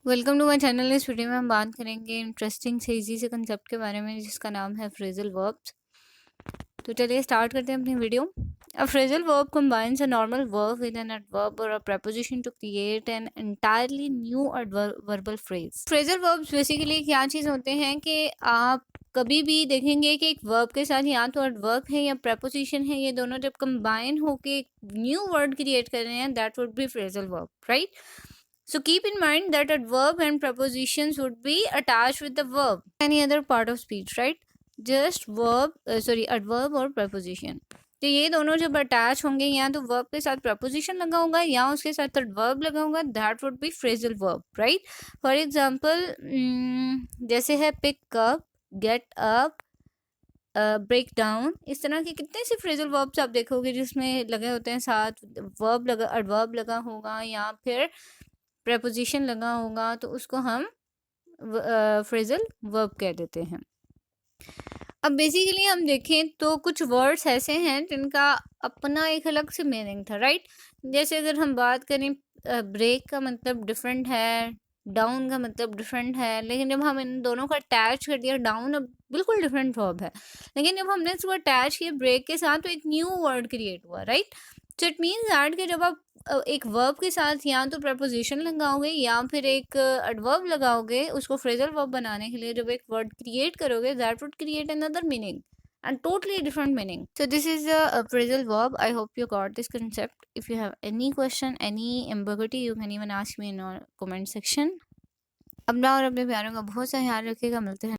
Welcome to my channel. इस video में हम बात करेंगे इंटरेस्टिंग से इजी से कंसेप्ट के बारे में जिसका नाम है फ्रेजल वर्ब्स। तो चलिए स्टार्ट करते हैं अपनी video. A phrasal verb combines a normal verb with an adverb or a preposition to create an entirely new verbal phrase। Phrasal verbs basically क्या चीज़ होते हैं कि आप कभी भी देखेंगे कि एक वर्ब के साथ या तो एडवर्ब है या preposition है, ये दोनों जब कंबाइन होके एक न्यू वर्ड क्रिएट कर रहे हैं, that would be phrasal verb, right? So keep in mind that adverb and prepositions would be attached with the verb. Any other part of speech, right? Just adverb और preposition. तो ये दोनों जब attach होंगे या तो वर्ब के साथ प्रपोजिशन लगा होगा या उसके साथ एडवर्ब लगा होगा, that would be phrasal verb, right? For example जैसे है pick up, get up, break down, इस तरह के कितने से फ्रेजल वर्ब्स आप देखोगे जिसमें लगे होते हैं, साथ वर्ब लगा, एडवर्ब लगा होगा या फिर प्रपोजिशन लगा होगा, तो उसको हम फ्रेजल वर्ब कह देते हैं। अब बेसिकली हम देखें तो कुछ वर्ड्स ऐसे हैं जिनका अपना एक अलग से मीनिंग था, राइट? जैसे अगर हम बात करें, ब्रेक का मतलब डिफरेंट है, डाउन का मतलब डिफरेंट है, लेकिन जब हम इन दोनों को अटैच कर दिया, डाउन अब बिल्कुल डिफरेंट वर्ब है, लेकिन जब हमने इसको अटैच किया ब्रेक के साथ तो एक न्यू वर्ड क्रिएट हुआ, right? So it means that कि जब आप एक वर्ब के साथ या तो प्रपोजिशन लगाओगे या फिर एक एडवर्ब लगाओगे उसको फ्रेजल वर्ब बनाने के लिए, जब एक वर्ड क्रिएट करोगे, that would create another meaning and totally different meaning. So this is a phrasal verb. I hope you got this concept. If you have any question, any ambiguity, you can even ask me in our comment section. अपना और अपने प्यारों का बहुत सा ख्याल रखिएगा। मिलते हैं